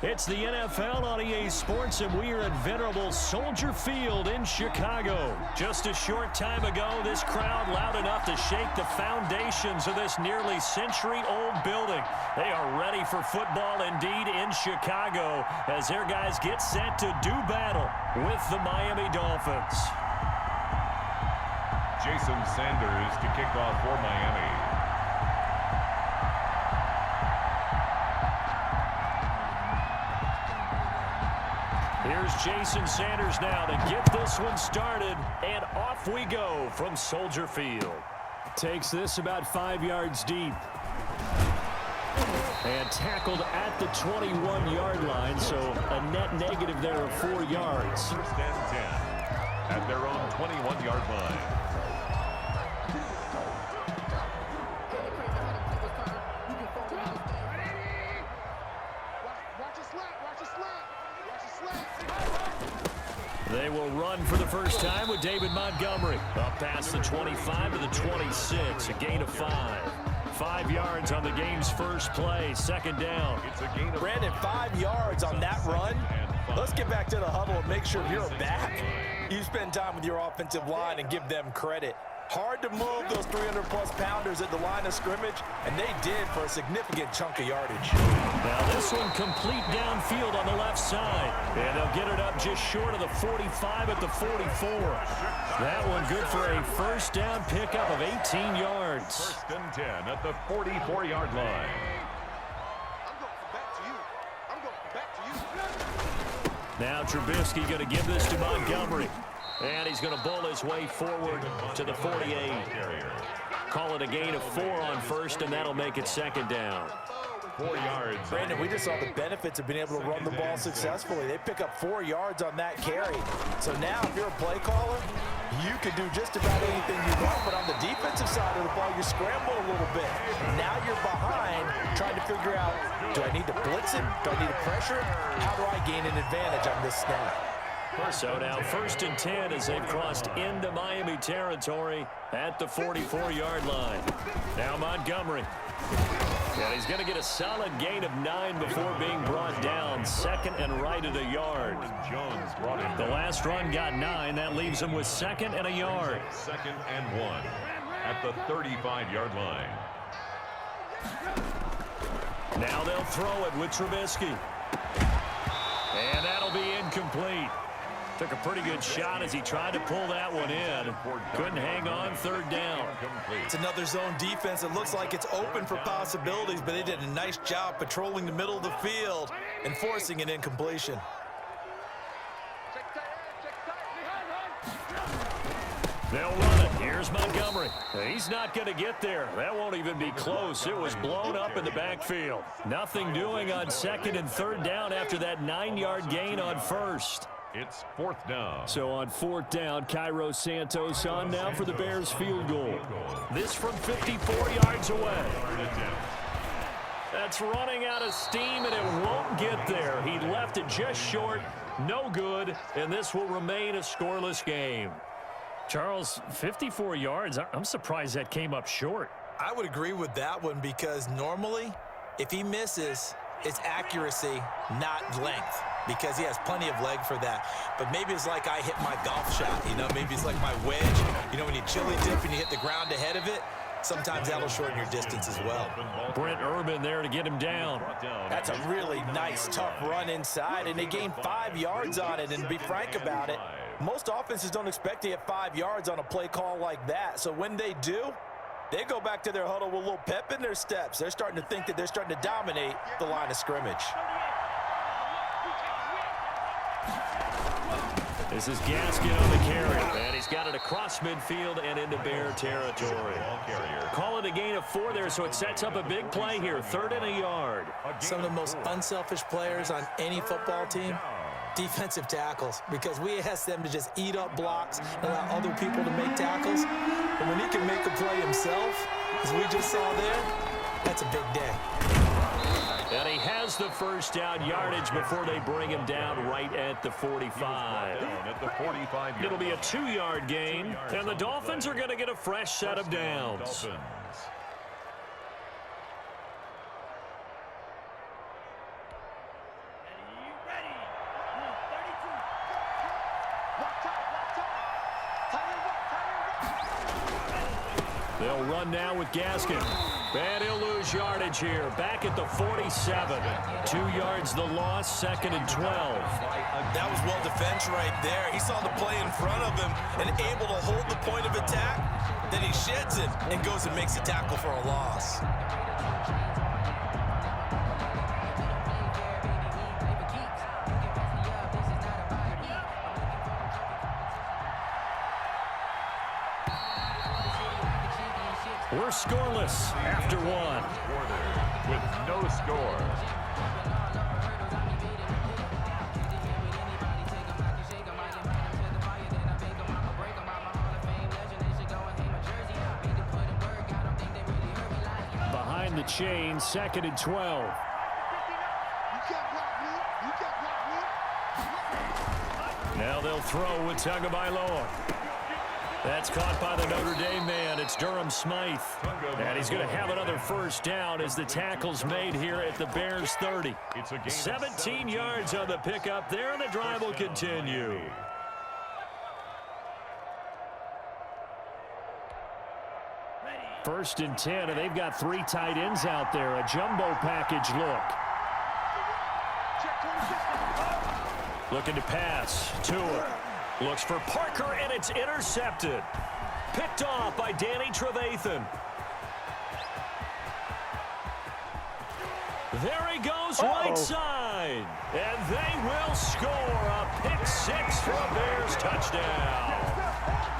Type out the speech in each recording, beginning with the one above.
It's the NFL on EA Sports, and we are at venerable Soldier Field in Chicago. Just a short time ago, this crowd loud enough to shake the foundations of this nearly century-old building. They are ready for football indeed in Chicago as their guys get set to do battle with the Miami Dolphins. Jason Sanders to kick off for Miami. Here's Jason Sanders now to get this one started, and off we go from Soldier Field. Takes this about 5 yards deep. And tackled at the 21-yard line, so a net negative there of 4 yards. First and 10 at their own 21-yard line. They will run for the first time with David Montgomery. Up past the 25 to the 26, a gain of 5. 5 yards on the game's first play, second down. It's a gain of Brandon, 5 yards on that run. Let's get back to the huddle and make sure you're back. You spend time with your offensive line and give them credit. Hard to move those 300-plus pounders at the line of scrimmage, and they did for a significant chunk of yardage. Now this one complete downfield on the left side, and they'll get it up just short of the 45 at the 44. That one good for a first down pickup of 18 yards. First and 10 at the 44-yard line. Now Trubisky going to give this to Montgomery. And he's going to bowl his way forward to the 48. Call it a gain of 4 on first, and that'll make it second down. 4 yards. Brandon, we just saw the benefits of being able to run the ball successfully. They pick up 4 yards on that carry. So now if you're a play caller, you can do just about anything you want, but on the defensive side of the ball, you scramble a little bit. Now you're behind trying to figure out, do I need to blitz him? Do I need to pressure him? How do I gain an advantage on this snap? So now first and 10 as they've crossed into Miami territory at the 44-yard line. Now Montgomery. And he's going to get a solid gain of 9 before being brought down. Second and right at a yard. Jones brought him. The last run got 9. That leaves him with second and a yard. Second and 1 at the 35-yard line. Now they'll throw it with Trubisky. And that'll be incomplete. Took a pretty good shot as he tried to pull that one in. Couldn't hang on, third down. It's another zone defense. It looks like it's open for possibilities, but they did a nice job patrolling the middle of the field and forcing an incompletion. They'll run it. Here's Montgomery. He's not going to get there. That won't even be close. It was blown up in the backfield. Nothing doing on second and third down after that 9-yard gain on first. It's fourth down. So on fourth down, Cairo Santos on now for the Bears field goal. This from 54 yards away. That's running out of steam, and it won't get there. He left it just short. No good, and this will remain a scoreless game. Charles, 54 yards. I'm surprised that came up short. I would agree with that one because normally, if he misses, it's accuracy, not length, because he has plenty of leg for that. But maybe it's like I hit my golf shot, you know, maybe it's like my wedge. You know, when you chili dip and you hit the ground ahead of it, sometimes that'll shorten your distance as well. Brent Urban there to get him down. That's a really nice, tough run inside, and they gained 5 yards on it. And to be frank about it, most offenses don't expect to get 5 yards on a play call like that. So when they do, they go back to their huddle with a little pep in their steps. They're starting to think that they're starting to dominate the line of scrimmage. This is Gaskin on the carry, and he's got it across midfield and into Bear territory. Call it a gain of 4 there, so it sets up a big play here, third and a yard. Some of the most unselfish players on any football team, defensive tackles, because we ask them to just eat up blocks and allow other people to make tackles. And when he can make a play himself, as we just saw there, that's a big day. And he has the first down yardage before they bring him down right at the 45. It'll be a 2-yard gain, and the Dolphins are going to get a fresh set of downs. They'll run now with Gaskin. And he'll lose yardage here. Back at the 47. 2 yards the loss, 2nd and 12. That was well defense right there. He saw the play in front of him and able to hold the point of attack. Then he sheds it and goes and makes a tackle for a loss. We're scoreless after 1. With no score. Behind the chain, 2nd and 12. Now they'll throw with Tagovailoa. That's caught by the Notre Dame man. It's Durham Smythe. And he's going to have another first down as the tackle's made here at the Bears 30. 17 yards on the pickup there, and the drive will continue. First and 10, and they've got 3 tight ends out there. A jumbo package look. Looking to pass. Tua. Looks for Parker, and it's intercepted. Picked off by Danny Trevathan. There he goes, right side. And they will score a pick-6 for a Bears touchdown.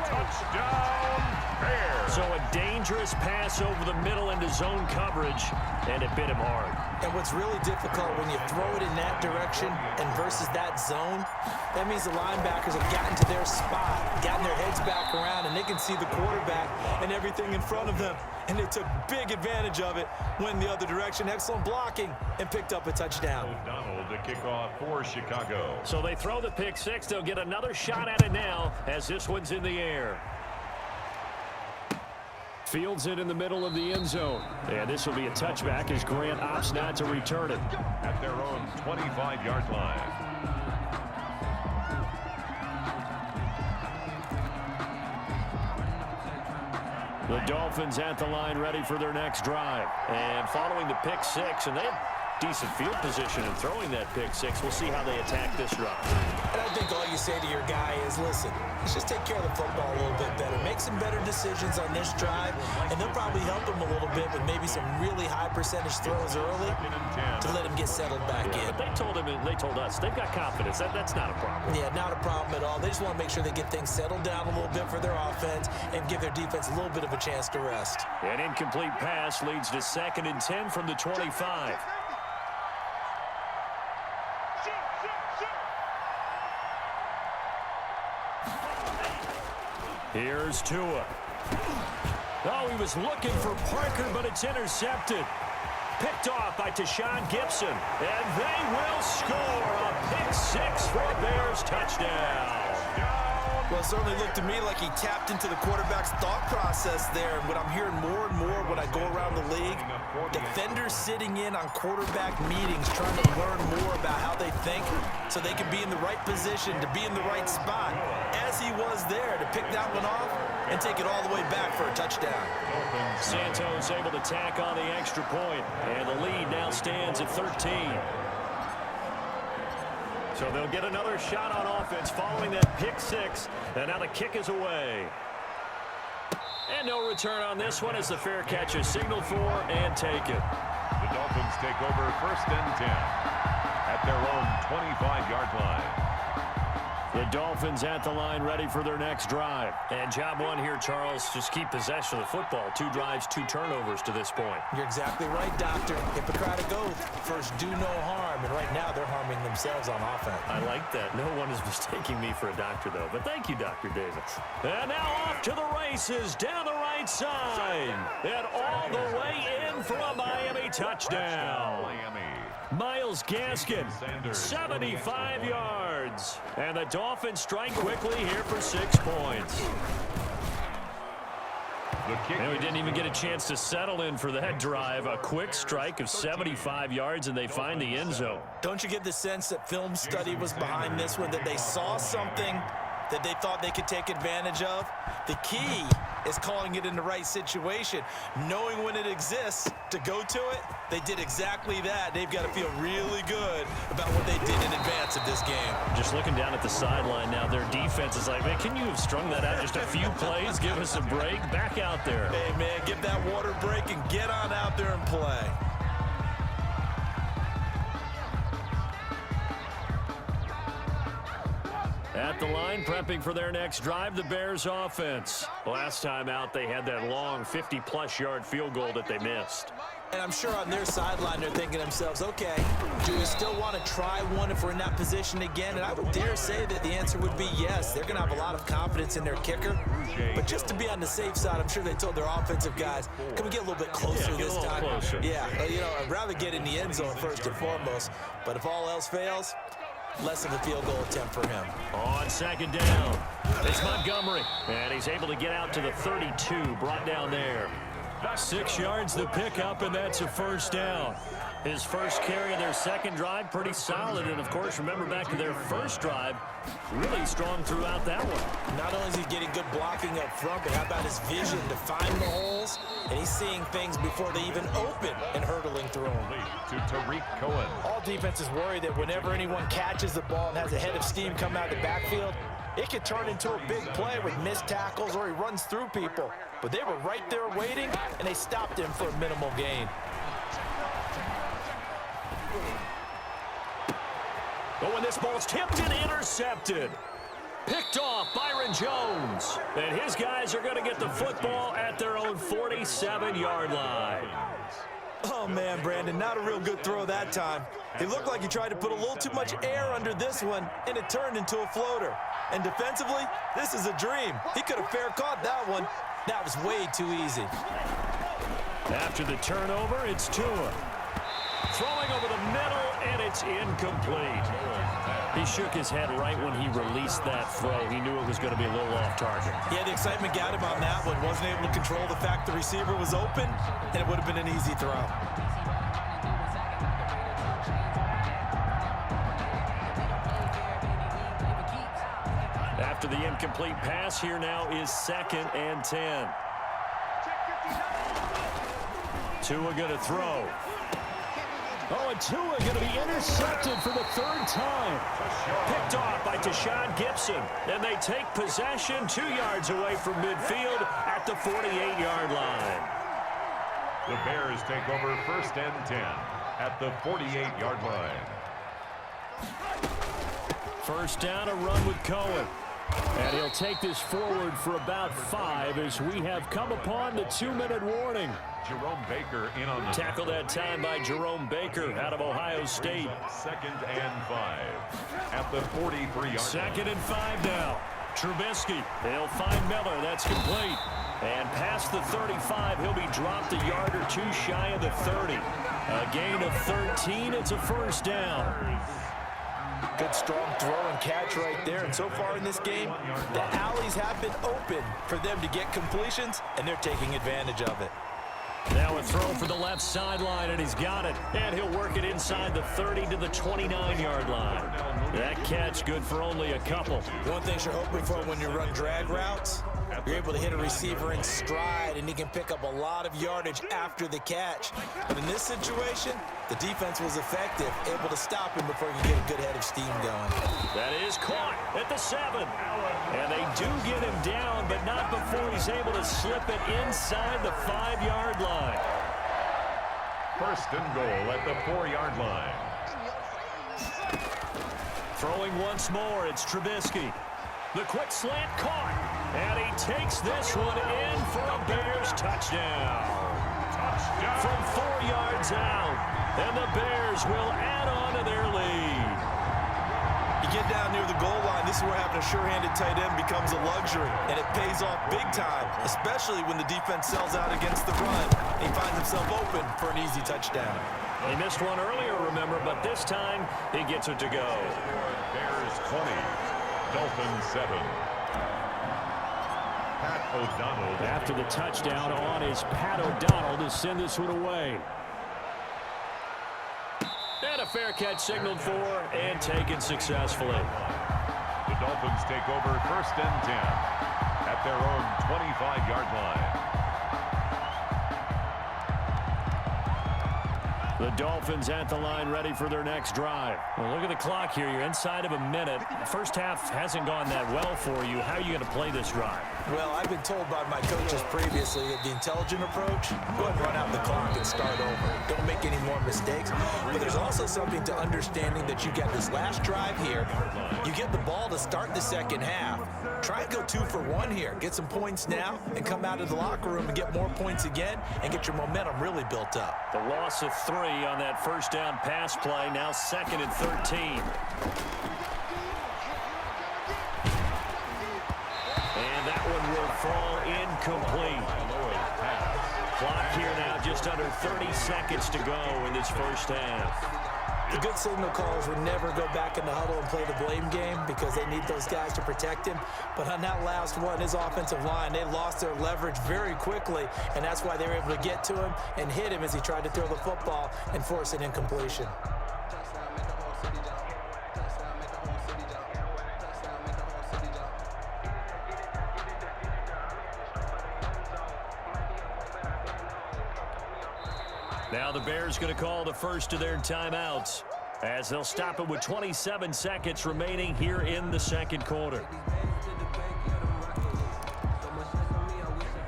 Touchdown, Bears. So a dangerous pass over the middle into zone coverage, and it bit him hard. And what's really difficult when you throw it in that direction and versus that zone, that means the linebackers have gotten to their spot, gotten their heads back around, and they can see the quarterback and everything in front of them. And they took big advantage of it, went the other direction, excellent blocking, and picked up a touchdown. O'Donnell to kick off for Chicago. So they throw the pick-6. They'll get another shot at it now as this one's in the air. Fields it in the middle of the end zone. And this will be a touchback as Grant opts not to return it. At their own 25-yard line. The Dolphins at the line ready for their next drive. And following the pick-6, and they had decent field position in throwing that pick-6. We'll see how they attack this drive. And I think all you say to your guy is, listen, let's just take care of the football a little bit better. Make some better decisions on this drive, and they'll probably help him a little bit with maybe some really high percentage throws early to let him get settled back in. But they told us, they've got confidence. That's not a problem. Yeah, not a problem at all. They just want to make sure they get things settled down a little bit for their offense and give their defense a little bit of a chance to rest. An incomplete pass leads to 2nd and 10 from the 25. Here's Tua. Oh, he was looking for Parker, but it's intercepted. Picked off by Tashawn Gibson. And they will score a pick-6 for a Bears touchdown. Well, it certainly looked to me like he tapped into the quarterback's thought process there. And what I'm hearing more and more when I go around the league, defenders sitting in on quarterback meetings trying to learn more about how they think so they can be in the right position, to be in the right spot, as he was there to pick that one off and take it all the way back for a touchdown. Santos able to tack on the extra point, and the lead now stands at 13. So they'll get another shot on offense following that pick-6, and now the kick is away. And no return on this one as the fair catch is signaled for and taken. The Dolphins take over 1st and 10 at their own 25-yard line. The Dolphins at the line ready for their next drive. And job one here, Charles, just keep possession of the football. 2 drives, 2 turnovers to this point. You're exactly right, Doctor. Hippocratic oath. First, do no harm. And right now, they're harming themselves on offense. I like that. No one is mistaking me for a doctor, though. But thank you, Dr. Davis. And now off to the races down the right side. And all the way in for a Miami touchdown. Miles Gaskin, 75 yards. And the Dolphins strike quickly here for 6 points. And we didn't even get a chance to settle in for that drive. A quick strike of 75 yards, and they find the end zone. Don't you get the sense that film study was behind this one, that they saw something that they thought they could take advantage of. The key is calling it in the right situation, knowing when it exists to go to it. They did exactly that. They've got to feel really good about what they did in advance of this game. Just looking down at the sideline now, their defense is like, man, can you have strung that out just a few plays? Give us a break. Back out there. Hey, man, give that water break and get on out there and play. At the line, prepping for their next drive, the Bears offense. Last time out, they had that long 50-plus yard field goal that they missed. And I'm sure on their sideline, they're thinking to themselves, okay, do we still want to try one if we're in that position again? And I would dare say that the answer would be yes. They're going to have a lot of confidence in their kicker. But just to be on the safe side, I'm sure they told their offensive guys, can we get a little bit closer this time? Closer. Yeah, I'd rather get in the end zone first and foremost. But if all else fails, less of a field goal attempt for him. On second down, it's Montgomery. And he's able to get out to the 32, brought down there. 6 yards the pickup, and that's a first down. His first carry of their second drive, pretty solid. And, of course, remember back to their first drive, really strong throughout that one. Not only is he getting good blocking up front, but how about his vision to find the holes? And he's seeing things before they even open and hurtling through them. To Tariq Cohen. All defenses worry that whenever anyone catches the ball and has a head of steam come out of the backfield, it could turn into a big play with missed tackles or he runs through people. But they were right there waiting, and they stopped him for a minimal gain. Oh, and this ball's tipped and intercepted. Picked off Byron Jones. And his guys are going to get the football at their own 47-yard line. Oh, man, Brandon, not a real good throw that time. It looked like he tried to put a little too much air under this one, and it turned into a floater. And defensively, this is a dream. He could have fair caught that one. That was way too easy. After the turnover, it's Tua. Throwing over the middle, and it's incomplete. He shook his head right when he released that throw. He knew it was going to be a little off target. Yeah, the excitement got him on that one. Wasn't able to control the fact the receiver was open, and it would have been an easy throw. After the incomplete pass, here now is 2nd and 10. Tua going to throw. Oh, and Tua going to be intercepted for the 3rd time. Picked off by Tashawn Gibson. And they take possession 2 yards away from midfield at the 48-yard line. The Bears take over 1st and 10 at the 48-yard line. First down, a run with Cohen. And he'll take this forward for about 5 as we have come upon the 2-minute warning. Jerome Baker in on the tackle that time by Jerome Baker out of Ohio State. 2nd and 5 at the 43-yard. 2nd and 5 now. Trubisky, they'll find Miller. That's complete. And past the 35, he'll be dropped a yard or 2 shy of the 30. A gain of 13. It's a first down. Good strong throw and catch right there. And so far in this game, the alleys have been open for them to get completions, and they're taking advantage of it. Now a throw for the left sideline, and he's got it. And he'll work it inside the 30 to the 29-yard line. That catch good for only a couple. One thing you're hoping for when you run drag routes, you're able to hit a receiver in stride, and he can pick up a lot of yardage after the catch. But in this situation, the defense was effective, able to stop him before he could get a good head of steam going. That is caught at the 7. And they do get him down, but not before he's able to slip it inside the 5-yard line. 1st and goal at the 4-yard line. Throwing once more, it's Trubisky. The quick slant caught. And he takes this one in for a Bears touchdown. From 4 yards out. And the Bears will add on to their lead. You get down near the goal line, this is where having a sure-handed tight end becomes a luxury. And it pays off big time, especially when the defense sells out against the run. He finds himself open for an easy touchdown. He missed one earlier, remember, but this time he gets it to go. Bears 20, Dolphins 7. Pat O'Donnell. After the touchdown on is Pat O'Donnell to send this one away. And a fair catch signaled for and taken successfully. The Dolphins take over 1st and 10 at their own 25-yard line. The Dolphins at the line, ready for their next drive. Well, look at the clock here. You're inside of a minute. The first half hasn't gone that well for you. How are you going to play this drive? Well, I've been told by my coaches previously that the intelligent approach, go ahead and run out the clock and start over. Don't make any more mistakes. But there's also something to understanding that you get this last drive here. You get the ball to start the second half. Try and go 2 for 1 here. Get some points now and come out of the locker room and get more points again and get your momentum really built up. The loss of 3 on that first down pass play. Now 2nd and 13. And that one will fall incomplete. Clock here now, just under 30 seconds to go in this first half. The good signal callers would never go back in the huddle and play the blame game because they need those guys to protect him. But on that last one, his offensive line, they lost their leverage very quickly, and that's why they were able to get to him and hit him as he tried to throw the football and force an incompletion. Now the Bears going to call the first of their timeouts as they'll stop it with 27 seconds remaining here in the second quarter.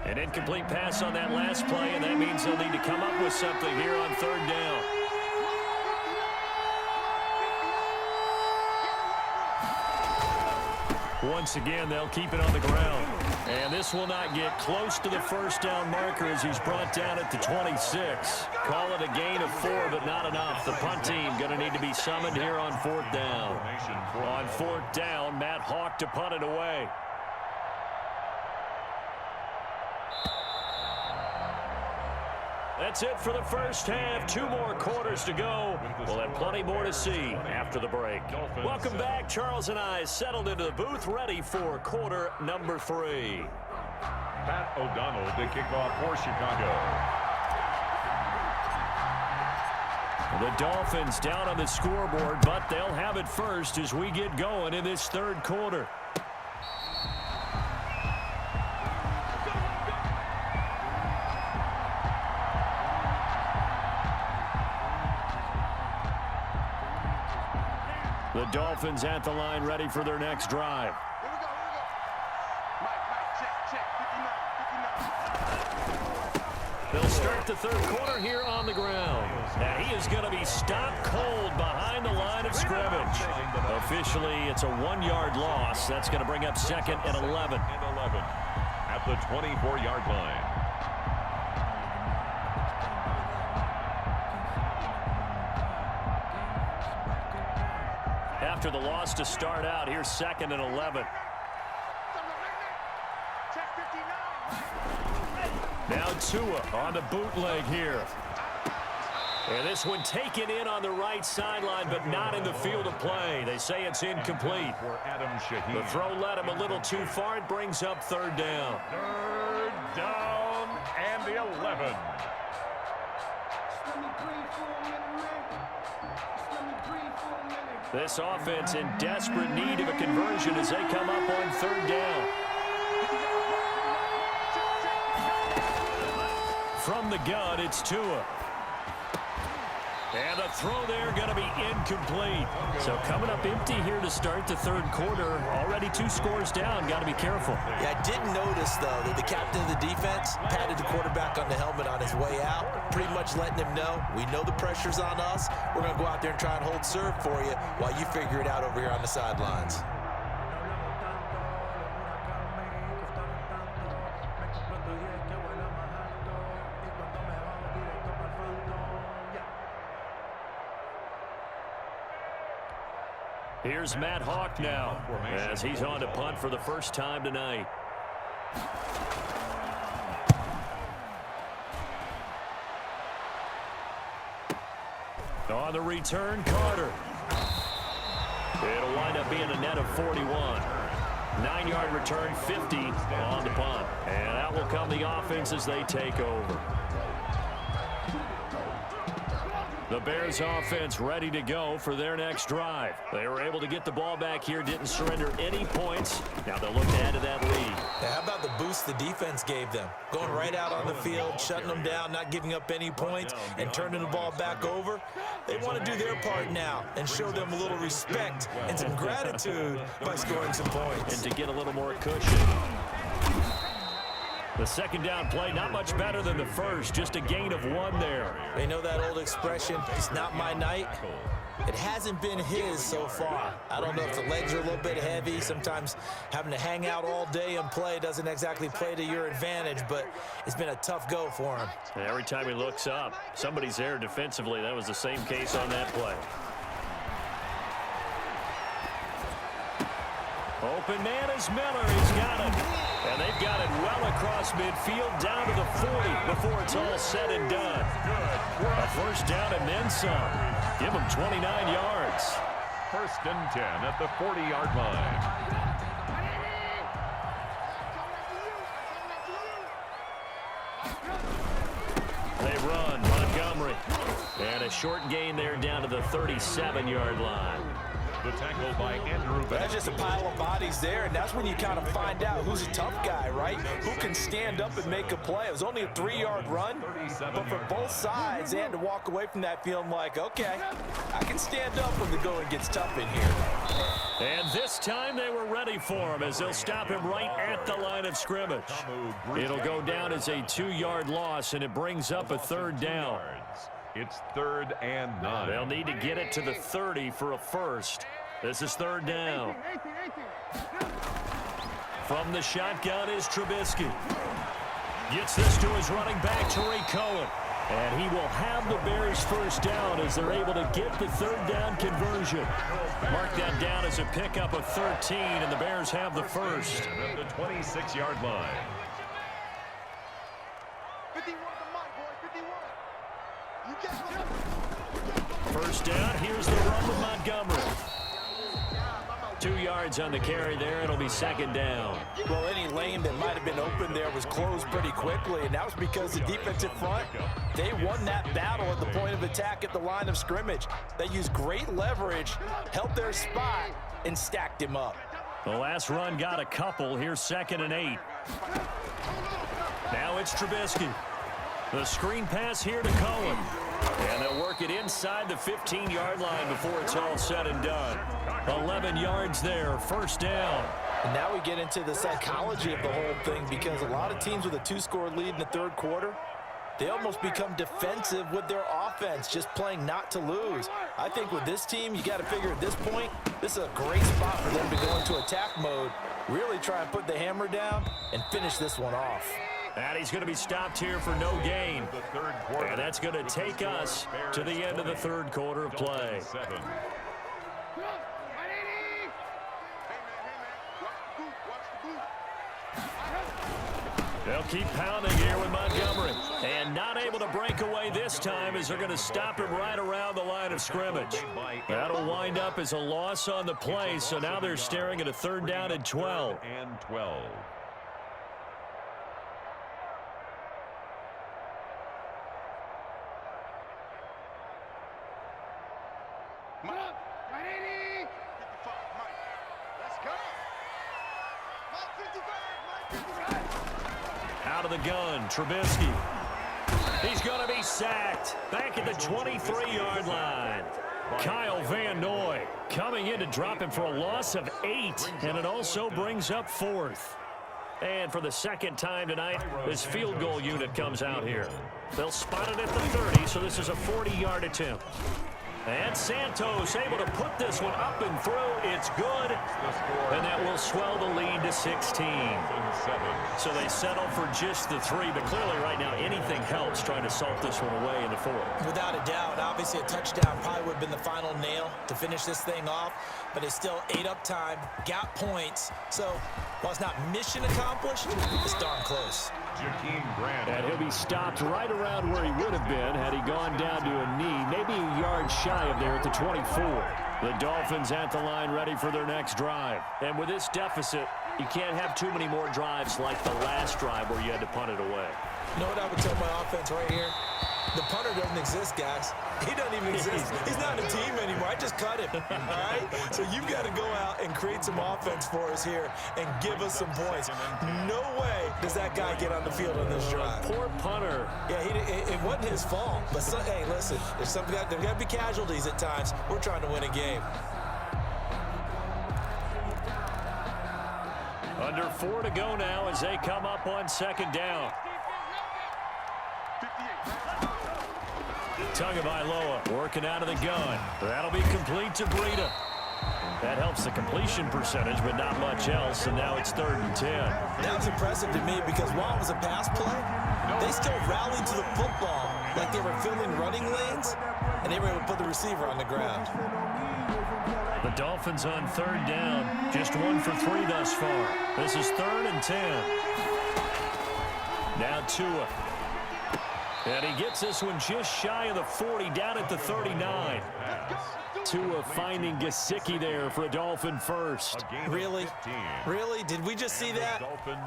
An incomplete pass on that last play, and that means they'll need to come up with something here on 3rd down. Once again, they'll keep it on the ground. And this will not get close to the first down marker as he's brought down at the 26. Call it a gain of 4, but not enough. The punt team going to need to be summoned here on 4th down. On 4th down, Matt Hawk to punt it away. That's it for the first half. 2 more quarters to go. We'll have plenty more to see after the break. Welcome back. Charles and I settled into the booth, ready for quarter number 3. Pat O'Donnell to kick off for Chicago. The Dolphins down on the scoreboard, but they'll have it first as we get going in this 3rd quarter. The Dolphins at the line, ready for their next drive. They'll start the 3rd quarter here on the ground. Now he is going to be stopped cold behind the line of scrimmage. Officially, it's a 1-yard loss. That's going to bring up 2nd and 11. At the 24-yard line. After the loss to start out, here's 2nd and 11. Now Tua on the bootleg here. And this one taken in on the right sideline, but not in the field of play. They say it's incomplete. The throw led him a little too far. It brings up 3rd down. 3rd down and the 11. This offense in desperate need of a conversion as they come up on 3rd down. From the gun, it's Tua. And the throw there going to be incomplete. So coming up empty here to start the 3rd quarter. Already 2 scores down. Got to be careful. Yeah, I didn't notice, though, that the captain of the defense patted the quarterback on the helmet on his way out, pretty much letting him know, we know the pressure's on us. We're going to go out there and try and hold serve for you while you figure it out over here on the sidelines. Here's Matt Hawk now as he's on to punt for the first time tonight. On the return, Carter. It'll wind up being a net of 41. 9-yard return, 50 on the punt. And out will come the offense as they take over. The Bears offense ready to go for their next drive. They were able to get the ball back here, didn't surrender any points. Now they'll look to add to that lead. Now, how about the boost the defense gave them? Going right out on the field, shutting them down, not giving up any points, and turning the ball back over. They want to do their part now and show them a little respect and some gratitude by scoring some points. And to get a little more cushion. The second down play, not much better than the first, just a gain of 1 there. They know that old expression, it's not my night. It hasn't been his so far. I don't know if the legs are a little bit heavy. Sometimes having to hang out all day and play doesn't exactly play to your advantage, but it's been a tough go for him. Every time he looks up, somebody's there defensively. That was the same case on that play. Open man is Miller. He's got it. And they've got it well across midfield down to the 40 before it's all said and done. A first down and then some. Give them 29 yards. First and 10 at the 40-yard line. They run. Montgomery. And a short gain there down to the 37-yard line. The tackle by Andrew. That's just a pile of bodies there, and that's when you kind of find out who's a tough guy, right? Who can stand up and make a play. It was only a 3-yard run, but for both sides, they had to walk away from that feeling like, okay, I can stand up when the going gets tough in here. And this time they were ready for him as they'll stop him right at the line of scrimmage. It'll go down as a 2-yard loss, and it brings up a third down. It's 3rd and 9. They'll need to get it to the 30 for a first. This is 3rd down. From the shotgun is Trubisky. Gets this to his running back, Tariq Cohen. And he will have the Bears first down as they're able to get the 3rd down conversion. Mark that down as a pickup of 13, and the Bears have the first. At the 26-yard line. 51 to Mike, boy, 51. First down, here's the run with Montgomery. 2 yards on the carry there. It'll be 2nd down. Well, any lane that might have been open there was closed pretty quickly, and that was because the defensive front, they won that battle at the point of attack at the line of scrimmage. They used great leverage, held their spot, and stacked him up. The last run got a couple. Here's 2nd and 8. Now it's Trubisky. The screen pass here to Cohen. And they'll work it inside the 15-yard line before it's all said and done. 11 yards there, first down. And now we get into the psychology of the whole thing, because a lot of teams with a 2-score lead in the 3rd quarter, they almost become defensive with their offense, just playing not to lose. I think with this team, you got to figure at this point, this is a great spot for them to go into attack mode, really try and put the hammer down and finish this one off. And he's going to be stopped here for no gain. And that's going to take us to the end of the 3rd quarter of play. They'll keep pounding here with Montgomery. And not able to break away this time as they're going to stop him right around the line of scrimmage. That'll wind up as a loss on the play, so now they're staring at a 3rd down and 12. Come on, 180. 55, Mike. Let's go. Mike 55, Mike 55. Out of the gun, Trubisky. He's going to be sacked back at the 23-yard line. Kyle Van Noy coming in to drop him for a loss of 8, and it also brings up 4th. And for the 2nd time tonight, this field goal unit comes out here. They'll spot it at the 30, so this is a 40-yard attempt. And Santos able to put this one up and through. It's good. And that will swell the lead to 16. So they settle for just the 3. But clearly right now anything helps trying to salt this one away in the 4th. Without a doubt, obviously a touchdown probably would have been the final nail to finish this thing off. But it's still ate up time, got points. So while it's not mission accomplished, it's darn close. And he'll be stopped right around where he would have been had he gone down to a knee, maybe a yard shy of there at the 24. The Dolphins at the line ready for their next drive. And with this deficit, you can't have too many more drives like the last drive where you had to punt it away. You know what I would tell my offense right here? The punter doesn't exist, guys. He doesn't even exist. He's not a team anymore. I just cut him, all right? So you've got to go out and create some offense for us here and give us some points. No way does that guy get on the field on this drive. Poor punter. Yeah, it wasn't his fault. But, hey, listen, there's got to be casualties at times. We're trying to win a game. Under 4 to go now as they come up on second down. Tagovailoa working out of the gun. That'll be complete to Breida. That helps the completion percentage, but not much else, and now it's 3rd and 10. That was impressive to me because while it was a pass play, they still rallied to the football like they were filling running lanes, and they were able to put the receiver on the ground. The Dolphins on 3rd down, just 1 for 3 thus far. This is 3rd and 10. Now Tua. And he gets this one just shy of the 40, down at the 39. Tua finding Gesicki there for a Dolphin first. Really? Really? Did we just see that?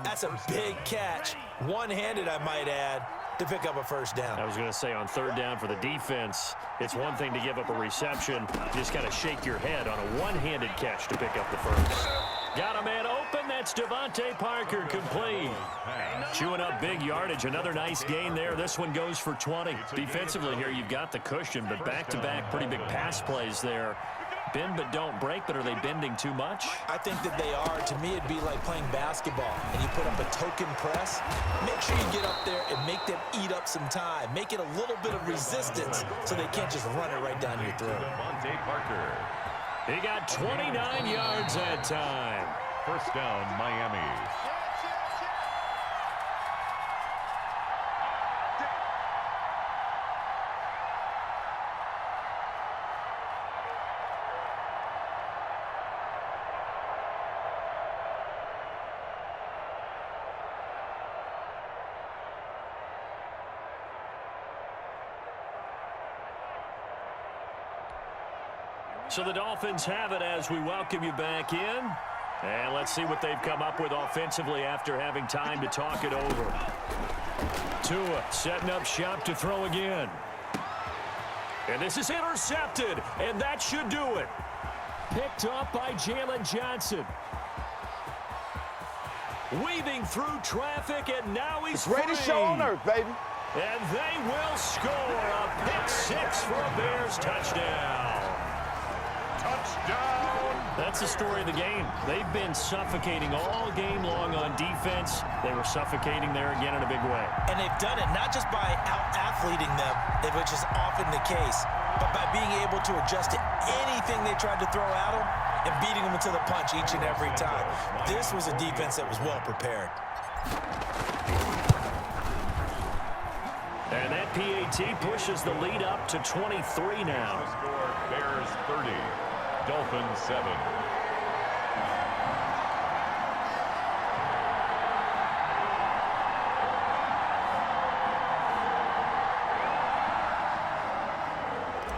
That's a big catch. One-handed, I might add, to pick up a first down. I was going to say on 3rd down for the defense, it's one thing to give up a reception. You just got to shake your head on a one-handed catch to pick up the first. Got a man open. That's Devontae Parker complete. Chewing up big yardage. Another nice gain there. This one goes for 20. Defensively here, you've got the cushion, but back-to-back pretty big pass plays there. Bend but don't break, but are they bending too much? I think that they are. To me, it'd be like playing basketball, and you put up a token press. Make sure you get up there and make them eat up some time. Make it a little bit of resistance so they can't just run it right down your throat. Devontae Parker. He got 29 yards that time. First down, Miami. So the Dolphins have it as we welcome you back in. And let's see what they've come up with offensively after having time to talk it over. Tua setting up shop to throw again. And this is intercepted, and that should do it. Picked up by Jalen Johnson. Weaving through traffic, and now he's free. Greatest show on earth, baby. And they will score a pick six for a Bears touchdown. Touchdown! That's the story of the game. They've been suffocating all game long on defense. They were suffocating there again in a big way. And they've done it not just by out-athleting them, which is often the case, but by being able to adjust to anything they tried to throw at them and beating them into the punch each and every time. This was a defense that was well prepared. And that PAT pushes the lead up to 23 now. Score Bears 30, Dolphins 7.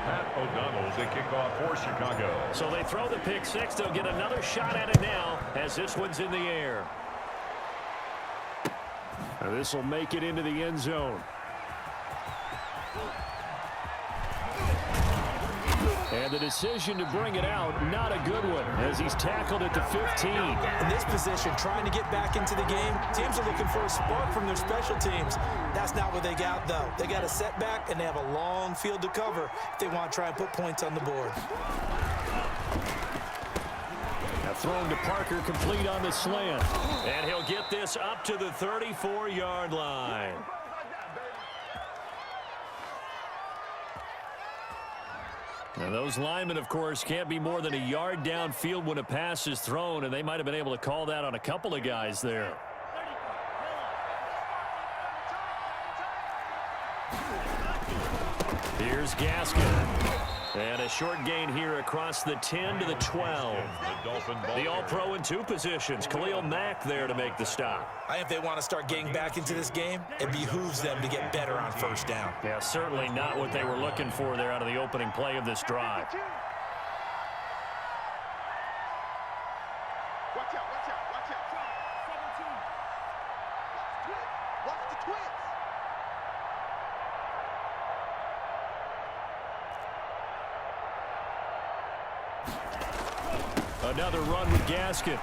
Pat O'Donnell to kick off for Chicago. So they throw the pick six. They'll get another shot at it now as this one's in the air. And this will make it into the end zone. And the decision to bring it out, not a good one, as he's tackled at the 15. In this position, trying to get back into the game, teams are looking for a spark from their special teams. That's not what they got, though. They got a setback, and they have a long field to cover if they want to try and put points on the board. Now thrown to Parker, complete on the slant. And he'll get this up to the 34-yard line. Now those linemen, of course, can't be more than a yard downfield when a pass is thrown, and they might have been able to call that on a couple of guys there. Here's Gaskin. And a short gain here across the 10 to the 12. The All-Pro in two positions. Khalil Mack there to make the stop. I think if they want to start getting back into this game, it behooves them to get better on first down. Yeah, certainly not what they were looking for there out of the opening play of this drive. Watch out, watch out, watch out. 17. Watch the twins. Another run with Gaskin.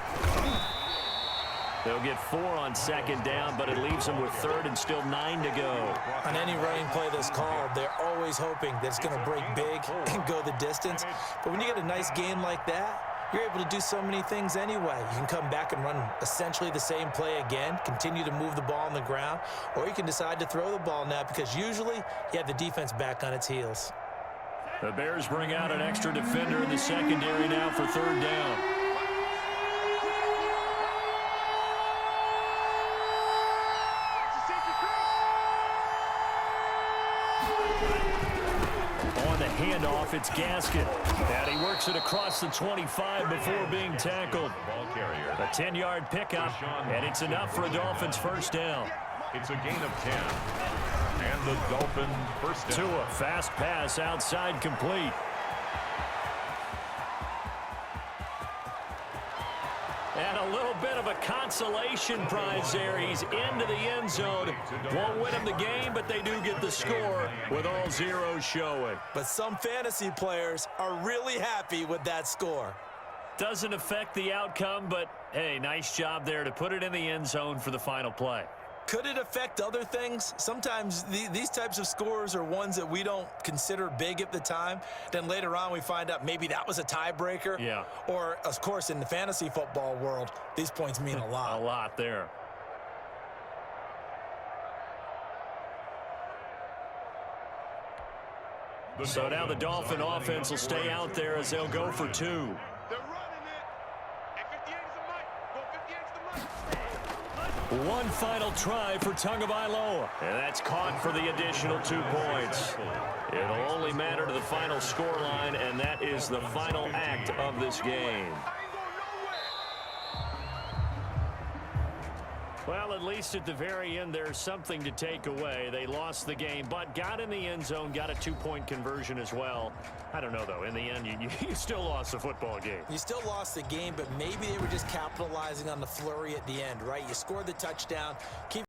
They'll get 4 on second down, but it leaves them with third and still 9 to go. On any running play that's called, they're always hoping that it's going to break big and go the distance. But when you get a nice gain like that, you're able to do so many things anyway. You can come back and run essentially the same play again, continue to move the ball on the ground, or you can decide to throw the ball now because usually you have the defense back on its heels. The Bears bring out an extra defender in the secondary now for third down. Handoff, it's Gaskin. And he works it across the 25 before being tackled. A 10-yard pickup, and it's enough for a Dolphins first down. It's a gain of 10. And the Dolphins first down. To a fast pass outside complete. And a little bit of a consolation prize there. He's into the end zone. Won't win him the game, but they do get the score with all zeros showing. But some fantasy players are really happy with that score. Doesn't affect the outcome, but, hey, nice job there to put it in the end zone for the final play. Could it affect other things? Sometimes these types of scores are ones that we don't consider big at the time. Then later on we find out maybe that was a tiebreaker. Yeah. Or, of course, in the fantasy football world, these points mean a lot. A lot there. So now the Dolphin offense will stay out there as they'll go for 2. They're running it. And 58 is the mic. Go 58 is the mic. One final try for Tagovailoa, and that's caught for the additional 2 points. It'll only matter to the final scoreline, and that is the final act of this game. Well, at least at the very end, there's something to take away. They lost the game, but got in the end zone, got a 2-point conversion as well. I don't know, though. In the end, you still lost the football game. You still lost the game, but maybe they were just capitalizing on the flurry at the end, right? You scored the touchdown. Keep